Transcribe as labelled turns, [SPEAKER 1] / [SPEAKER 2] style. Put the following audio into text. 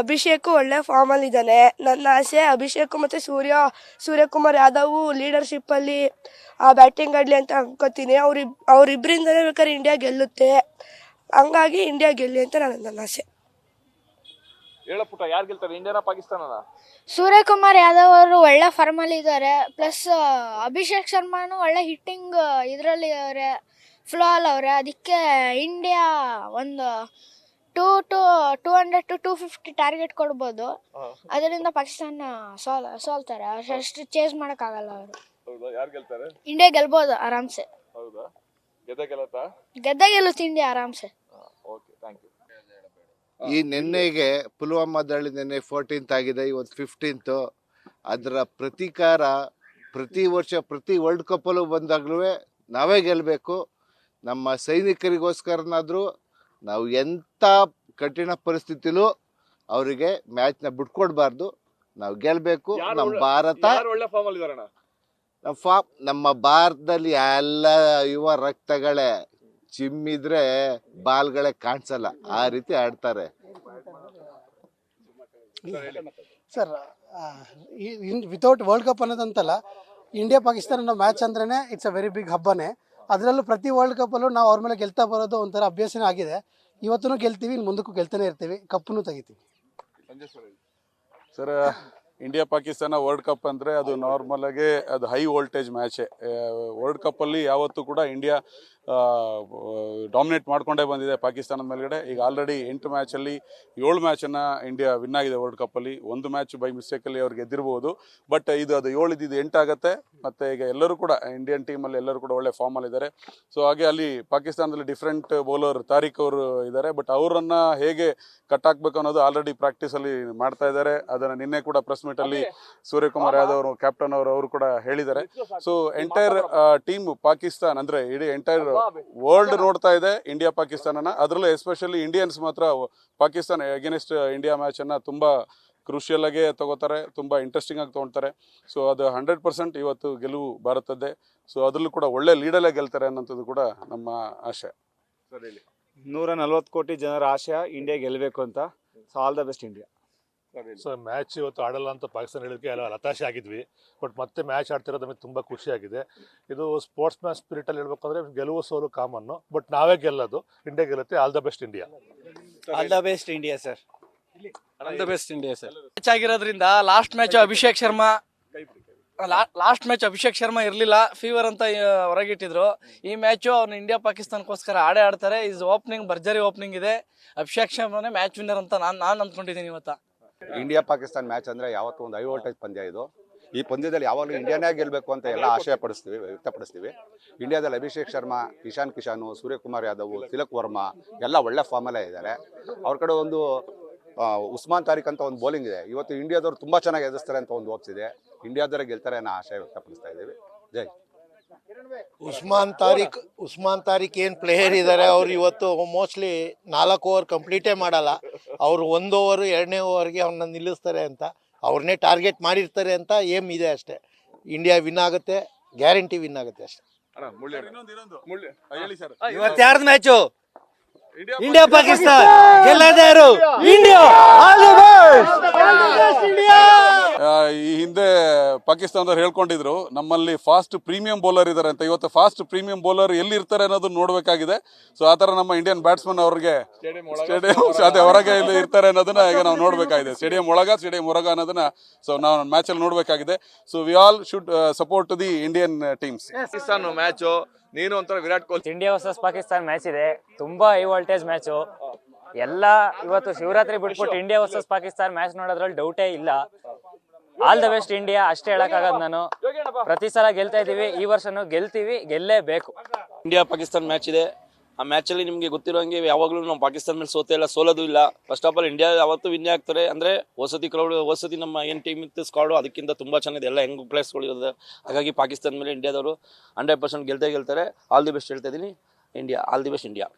[SPEAKER 1] ಅಭಿಷೇಕ್ ಒಳ್ಳೆ ಫಾರ್ಮಲ್ಲಿ ಇದ್ದಾನೆ. ನನ್ನ ಆಸೆ ಅಭಿಷೇಕ್ ಮತ್ತು ಸೂರ್ಯಕುಮಾರ್ ಯಾದವ್ ಲೀಡರ್ಶಿಪ್ಪಲ್ಲಿ ಬ್ಯಾಟಿಂಗ್ ಆಡಲಿ ಅಂತ ಅನ್ಕೋತೀನಿ. ಅವರಿಬ್ಬರಿಂದಲೇ ಬೇಕಾದ್ರೆ ಇಂಡಿಯಾ ಗೆಲ್ಲುತ್ತೆ. ಹಂಗಾಗಿ ಇಂಡಿಯಾ ಗೆಲ್ಲಿ ಅಂತ ನನ್ನ ಆಸೆ.
[SPEAKER 2] ಹೇಳಪುಟ ಯಾರು ಗೆಲ್ತಾರೆ, ಇಂಡಿಯಾನ ಪಾಕಿಸ್ತಾನನ?
[SPEAKER 3] ಸೂರ್ಯಕುಮಾರ್ ಯಾದವ್ ಅವರು ಒಳ್ಳೆ ಫಾರ್ಮಲ್ಲಿ ಇದ್ದಾರೆ. ಪ್ಲಸ್ ಅಭಿಷೇಕ್ ಶರ್ಮಾನು ಒಳ್ಳೆ ಹಿಟ್ಟಿಂಗ್ ಇದರಲ್ಲಿ ಅವರೆ, ಫ್ಲೋ ಅಲ್ಲಿ ಅವರೆ. ಅದಕ್ಕೆ ಇಂಡಿಯಾ ಒಂದು 200 to 250 ಟಾರ್ಗೆಟ್ ಕೊಡ್ಬೋದು. ಅದರಿಂದ ಪಾಕಿಸ್ತಾನ ಸೋಲ್ತಾರೆ. ಅಷ್ಟು ಚೇಸ್ ಮಾಡೋಕ್ಕಾಗಲ್ಲ ಅವರು.
[SPEAKER 2] ಹೌದಾ, ಯಾರು ಗೆಲ್ತಾರೆ?
[SPEAKER 3] ಇಂಡಿಯಾ ಗೆಲ್ಬೋದು ಆರಾಮ್ಸೆ.
[SPEAKER 2] ಹೌದಾ, ಗೆಲ್ಲುತ್ತಾ?
[SPEAKER 3] ಗೆಲ್ಲುತ್ತೆ ಇಂಡಿಯಾ ಆರಾಮ್ಸೆ.
[SPEAKER 2] Okay, thank you.
[SPEAKER 4] ಈ ನಿನ್ನೆಗೆ ಪುಲ್ವಾಮಾದಲ್ಲಿ ನಿನ್ನೆ 14th ಆಗಿದೆ, ಇವತ್ತು 15th. ಅದರ ಪ್ರತೀಕಾರ ಪ್ರತಿ ವರ್ಷ ಪ್ರತಿ ವರ್ಲ್ಡ್ ಕಪ್ಪಲ್ಲೂ ಬಂದಾಗಲೂ ನಾವೇ ಗೆಲ್ಲಬೇಕು. ನಮ್ಮ ಸೈನಿಕರಿಗೋಸ್ಕರನಾದರೂ ನಾವು ಎಂಥ ಕಠಿಣ ಪರಿಸ್ಥಿತಿಲೂ ಅವರಿಗೆ ಮ್ಯಾಚ್ನ ಬಿಟ್ಕೊಡ್ಬಾರ್ದು. ನಾವು ಗೆಲ್ಲಬೇಕು. ನಮ್ಮ ಭಾರತ ನಮ್ಮ ಭಾರತದಲ್ಲಿ ಎಲ್ಲ ಯುವ ರಕ್ತಗಳೇ ಚಿಮ್ಮಿದ್ರೆ ಬಾಲ್ಗಳೇ ಕಾಣಿಸಲ್ಲ, ಆ ರೀತಿ ಆಡ್ತಾರೆ
[SPEAKER 5] ಸರ್. ವಿತೌಟ್ ವರ್ಲ್ಡ್ ಕಪ್ ಅನ್ನೋದಂತಲ್ಲ, ಇಂಡಿಯಾ ಪಾಕಿಸ್ತಾನ ಮ್ಯಾಚ್ ಅಂದ್ರೇ ಇಟ್ಸ್ ಅ ವೆರಿ ಬಿಗ್ ಹಬ್ಬನೇ. ಅದರಲ್ಲೂ ಪ್ರತಿ ವರ್ಲ್ಡ್ ಕಪ್ಪಲ್ಲೂ ನಾವು ಅವ್ರ ಮೇಲೆ ಗೆಲ್ತಾ ಬರೋದು ಒಂಥರ ಅಭ್ಯಾಸನೇ ಆಗಿದೆ. ಇವತ್ತೂ ಗೆಲ್ತೀವಿ, ಇನ್ನು ಮುಂದಕ್ಕೂ ಗೆಲ್ತಾನೆ ಇರ್ತೀವಿ, ಕಪ್ಪನ್ನು ತೆಗಿತೀವಿ.
[SPEAKER 6] Sir, India Pakistan world cup ಅಂದರೆ ಅದು ನಾರ್ಮಲ್ ಆಗಿ ಅದು ಹೈ ವೋಲ್ಟೇಜ್ ಮ್ಯಾಚೇ. ವರ್ಲ್ಡ್ ಕಪ್ಪಲ್ಲಿ ಯಾವತ್ತೂ ಕೂಡ ಇಂಡಿಯಾ ಡಾಮಿನೇಟ್ ಮಾಡ್ಕೊಂಡೇ ಬಂದಿದೆ ಪಾಕಿಸ್ತಾನದ ಮೇಲ್ಗಡೆ. ಈಗ ಆಲ್ರೆಡಿ 8 ಮ್ಯಾಚಲ್ಲಿ 7 ಮ್ಯಾಚನ್ನು ಇಂಡಿಯಾ ವಿನ್ ಆಗಿದೆ ವರ್ಲ್ಡ್ ಕಪ್ಪಲ್ಲಿ. ಒಂದು ಮ್ಯಾಚ್ ಬೈ ಮಿಸ್ಟೇಕಲ್ಲಿ ಅವ್ರು ಗೆದ್ದಿರ್ಬೋದು. ಬಟ್ ಅದು 7 ಇದ್ದು 8 ಆಗುತ್ತೆ. ಮತ್ತು ಈಗ ಎಲ್ಲರೂ ಕೂಡ ಇಂಡಿಯನ್ ಟೀಮಲ್ಲಿ ಎಲ್ಲರೂ ಕೂಡ ಒಳ್ಳೆ ಫಾರ್ಮಲ್ಲಿದ್ದಾರೆ. ಸೊ ಹಾಗೆ ಅಲ್ಲಿ ಪಾಕಿಸ್ತಾನದಲ್ಲಿ ಡಿಫ್ರೆಂಟ್ ಬೌಲರ್ ತಾರಿಕ್ ಅವರು ಇದ್ದಾರೆ. ಬಟ್ ಅವರನ್ನು ಹೇಗೆ ಕಟ್ ಹಾಕ್ಬೇಕು ಅನ್ನೋದು ಆಲ್ರೆಡಿ ಪ್ರಾಕ್ಟೀಸಲ್ಲಿ ಮಾಡ್ತಾ ಇದ್ದಾರೆ. ಅದನ್ನು ನಿನ್ನೆ ಕೂಡ ಪ್ರೆಸ್ ಮೀಟಲ್ಲಿ ಸೂರ್ಯಕುಮಾರ್ ಯಾದವ್ ಅವರು ಕ್ಯಾಪ್ಟನ್ ಅವರು ಕೂಡ ಹೇಳಿದ್ದಾರೆ. ಸೊ ಎಂಟೈರ್ ಟೀಮ್ ಪಾಕಿಸ್ತಾನ್ ಅಂದರೆ ಇಡೀ ಎಂಟೈರ್ ವರ್ಲ್ಡ್ ನೋಡ್ತಾ ಇದೆ ಇಂಡಿಯಾ ಪಾಕಿಸ್ತಾನನ. ಅದರಲ್ಲೂ ಎಸ್ಪೆಷಲಿ ಇಂಡಿಯನ್ಸ್ ಮಾತ್ರ ಪಾಕಿಸ್ತಾನ ಅಗೇನೆಸ್ಟ್ ಇಂಡಿಯಾ ಮ್ಯಾಚನ್ನು ತುಂಬ ಕ್ರೂಷಿಯಲ್ ಆಗಿ ತಗೋತಾರೆ, ತುಂಬ ಇಂಟ್ರೆಸ್ಟಿಂಗ್ ಆಗಿ ತೊಗೊಳ್ತಾರೆ. ಸೊ ಅದು 100% ಇವತ್ತು ಗೆಲುವು ಭಾರತದ್ದೇ. ಸೊ ಅದರಲ್ಲೂ ಕೂಡ ಒಳ್ಳೆ ಲೀಡಲ್ಲೇ ಗೆಲ್ತಾರೆ ಅನ್ನೋಂಥದ್ದು ಕೂಡ ನಮ್ಮ ಆಶೆ.
[SPEAKER 7] 140 ಕೋಟಿ ಜನರ ಆಶಯ ಇಂಡಿಯಾ ಗೆಲ್ಲಬೇಕು ಅಂತ. So all the best India.
[SPEAKER 8] So match ಇವತ್ತು ಆಡಲ್ಲ ಅಂತ ಪಾಕಿಸ್ತಾನ ಹೇಳಿದಕ್ಕೆ ಎಲ್ಲ ಹತಾಶೆ ಆಗಿದ್ವಿ. ಬಟ್ ಮತ್ತೆ ಮ್ಯಾಚ್ ಆಡ್ತಿರೋದು ನಮಗೆ ತುಂಬ ಖುಷಿಯಾಗಿದೆ. ಇದು ಸ್ಪೋರ್ಟ್ಸ್ ಮ್ಯಾನ್ ಸ್ಪಿರಿಟಲ್ಲಿ ಹೇಳ್ಬೇಕಂದ್ರೆ ಗೆಲುವು ಸೋಲು ಕಾಮನ್ನು. ಬಟ್ ನಾವೇ ಗೆಲ್ಲೋದು, ಇಂಡಿಯಾ ಗೆಲ್ಲುತ್ತೆ. All the best India.
[SPEAKER 7] All the best India sir.
[SPEAKER 2] All the best India sir.
[SPEAKER 9] Match ಆಗಿರೋದ್ರಿಂದ ಲಾಸ್ಟ್ ಮ್ಯಾಚ್ ಅಭಿಷೇಕ್ ಶರ್ಮಾ ಇರಲಿಲ್ಲ, ಫೀವರ್ ಅಂತ ಹೊರಗಿಟ್ಟಿದ್ರು. ಈ ಮ್ಯಾಚು ಅವ್ನು ಇಂಡಿಯಾ ಪಾಕಿಸ್ತಾನಕ್ಕೋಸ್ಕರ ಆಡ್ತಾರೆ. ಇಸ್ ಓಪನಿಂಗ್ ಭರ್ಜರಿ ಓಪನಿಂಗ್ ಇದೆ. ಅಭಿಷೇಕ್ ಶರ್ಮಾನೇ ಮ್ಯಾಚ್ ವಿನ್ನರ್ ಅಂತ ನಾನು ಅಂದ್ಕೊಂಡಿದ್ದೀನಿ ಇವತ್ತು.
[SPEAKER 10] ಇಂಡಿಯಾ ಪಾಕಿಸ್ತಾನ ಮ್ಯಾಚ್ ಅಂದರೆ ಯಾವತ್ತೂ ಒಂದು ಹೈ ವೋಲ್ಟೇಜ್ ಪಂದ್ಯ ಇದು. ಈ ಪಂದ್ಯದಲ್ಲಿ ಯಾವಾಗಲೂ ಇಂಡಿಯಾನೇ ಗೆಲ್ಲಬೇಕು ಅಂತ ಎಲ್ಲ ವ್ಯಕ್ತಪಡಿಸ್ತೀವಿ. ಇಂಡಿಯಾದಲ್ಲಿ ಅಭಿಷೇಕ್ ಶರ್ಮಾ, ಇಶಾನ್ ಕಿಶಾನು, ಸೂರ್ಯಕುಮಾರ್ ಯಾದವ್, ತಿಲಕ್ ವರ್ಮಾ ಎಲ್ಲ ಒಳ್ಳೆ ಫಾರ್ಮಲ್ಲೇ ಇದ್ದಾರೆ. ಅವ್ರ ಕಡೆ ಒಂದು ಉಸ್ಮಾನ್ ತಾರಿಕ್ ಅಂತ ಒಂದು ಬೌಲಿಂಗ್ ಇದೆ. ಇವತ್ತು ಇಂಡಿಯಾದವ್ರು ತುಂಬ ಚೆನ್ನಾಗಿ ಎದುರಿಸ್ತಾರೆ ಅಂತ ಒಂದು ಹೋಪ್ಸ್ ಇದೆ. ಇಂಡಿಯಾದವರೇ ಗೆಲ್ತಾರೆ ಅನ್ನೋ ಆಶಯ ವ್ಯಕ್ತಪಡಿಸ್ತಾ ಇದ್ದೀವಿ. ಜೈ.
[SPEAKER 11] ಉಸ್ಮಾನ್ ತಾರಿಕ್ ಏನು ಪ್ಲೇಯರ್ ಇದ್ದಾರೆ, ಅವ್ರು ಇವತ್ತು ಮೋಸ್ಟ್ಲಿ 4 ಓವರ್ ಕಂಪ್ಲೀಟೇ ಮಾಡಲ್ಲ. ಅವರು 1 ಓವರ್ 2ನೇ ಓವರ್ಗೆ ಅವ್ರನ್ನ ನಿಲ್ಲಿಸ್ತಾರೆ ಅಂತ, ಅವ್ರನ್ನೇ ಟಾರ್ಗೆಟ್ ಮಾಡಿರ್ತಾರೆ ಅಂತ ಏಮ್ ಇದೆ ಅಷ್ಟೇ. ಇಂಡಿಯಾ ವಿನ್ ಆಗುತ್ತೆ, ಗ್ಯಾರಂಟಿ ವಿನ್ ಆಗುತ್ತೆ ಅಷ್ಟೇ.
[SPEAKER 7] ಇವತ್ತು ಯಾರ್ದು ಮ್ಯಾಚು? ಇಂಡಿಯಾ ಪಾಕಿಸ್ತಾನ ಗೆಲ್ಲೋದ್ಯಾರು? ಇಂಡಿಯಾ.
[SPEAKER 6] ಈ ಹಿಂದೆ ಪಾಕಿಸ್ತಾನದವ್ರು ಹೇಳ್ಕೊಂಡಿದ್ರು ನಮ್ಮಲ್ಲಿ ಫಾಸ್ಟ್ ಪ್ರೀಮಿಯಂ ಬೌಲರ್ ಇದ್ದಾರೆ ಅಂತ. ಇವತ್ತು ಫಾಸ್ಟ್ ಪ್ರೀಮಿಯಂ ಬೌಲರ್ ಎಲ್ಲಿ ಇರ್ತಾರೆ ಅನ್ನೋದನ್ನ ನೋಡ್ಬೇಕಾಗಿದೆ. ಸೊ ಆ ಥರ ನಮ್ಮ ಇಂಡಿಯನ್ ಬ್ಯಾಟ್ಸ್ಮನ್ ಅವ್ರಿಗೆ ಸ್ಟೇಡಿಯಂ ಅದೇ ಹೊರಗೆ ಇಲ್ಲಿ ಇರ್ತಾರೆ ಅನ್ನೋದನ್ನ ಈಗ ನಾವು ನೋಡ್ಬೇಕಾಗಿದೆ. ಸ್ಟೇಡಿಯಂ ಹೊರಗ ಅನ್ನೋದನ್ನ ಸೊ ನಾವು ಮ್ಯಾಚಲ್ಲಿ ನೋಡ್ಬೇಕಾಗಿದೆ. So we all should support the Indian teams.
[SPEAKER 2] Pakistan match ನೀನು ಒಂಥರ Virat Kohli.
[SPEAKER 12] India versus Pakistan match ಇದೆ, ತುಂಬಾ ಹೈ ವೋಲ್ಟೇಜ್ ಮ್ಯಾಚು. ಎಲ್ಲ ಇವತ್ತು ಶಿವರಾತ್ರಿ ಬಿಟ್ಬಿಟ್ಟು ಇಂಡಿಯಾ ವರ್ಸಸ್ ಪಾಕಿಸ್ತಾನ ಮ್ಯಾಚ್ ನೋಡೋದ್ರಲ್ಲಿ ಡೌಟೇ ಇಲ್ಲ. ಆಲ್ ದ ಬೆಸ್ಟ್ ಇಂಡಿಯಾ ಅಷ್ಟೇ ಹೇಳಕ್ಕಾಗದು ನಾನು. ಪ್ರತಿ ಸಲ ಗೆಲ್ತಾ ಇದೀವಿ, ಈ ವರ್ಷನೂ ಗೆಲ್ತೀವಿ, ಗೆಲ್ಲೇಬೇಕು.
[SPEAKER 9] ಇಂಡಿಯಾ ಪಾಕಿಸ್ತಾನ ಮ್ಯಾಚ್ ಇದೆ. ಆ ಮ್ಯಾಚಲ್ಲಿ ನಿಮಗೆ ಗೊತ್ತಿರೋಂಗೆ ಯಾವಾಗಲೂ ನಾವು ಪಾಕಿಸ್ತಾನ ಮೇಲೆ ಸೋಲೋದು ಇಲ್ಲ. ಫಸ್ಟ್ ಆಫ್ ಆಲ್ ಇಂಡಿಯಾ ಯಾವತ್ತೂ ವಿನ್ ಆಗ್ತಾರೆ. ಅಂದರೆ ವಸತಿ ನಮ್ಮ ಏನು ಟೀಮ್ ಇತ್ತು ಸ್ಕ್ವಾಡು ಅದಕ್ಕಿಂತ ತುಂಬ ಚೆನ್ನಾಗಿದೆ. ಎಲ್ಲ ಹೆಂಗ್ ಪ್ಲೇಸ್ಗಳು ಇರೋದು. ಹಾಗಾಗಿ ಪಾಕಿಸ್ತಾನ ಮೇಲೆ ಇಂಡಿಯಾದವರು 100% ಗೆಲ್ತಾರೆ. ಆಲ್ ದಿ ಬೆಸ್ಟ್ ಹೇಳ್ತಾ ಇದ್ದೀನಿ. India, all the best India.